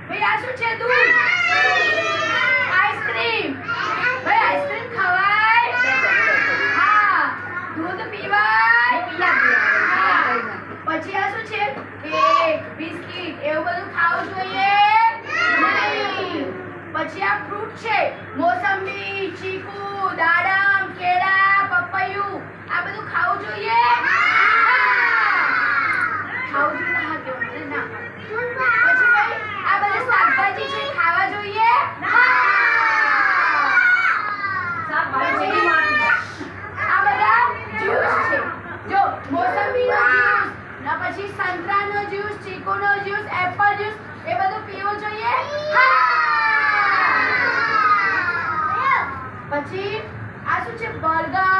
ભાઈ આ શું છે દૂધ આઈસ્ક્રીમ ભાઈ આઈસ્ક્રીમ ખવાય હા દૂધ પીવાય હા પછી આ શું છે કેક બિસ્કિટ એવું બધું ખાવું જોઈએ નહીં પછી આ ફ્રૂટ છે મોસંબી ચીકુ દાડમ કેળા પપૈયું આ બધું ખાવું જોઈએ ખાવું જોઈએ હા કેવું ના પછી ભાઈ આ બધા શાકભાજી છે ખાવા જોઈએ પછી આ બધા જ્યુસ છે જો મોસંબીનો જ્યુસ ના પછી સંતરાનો જ્યુસ ચીકુનો જ્યુસ એપલ જ્યુસ એ બધું પીવું જોઈએ પછી આ શું છે બર્ગર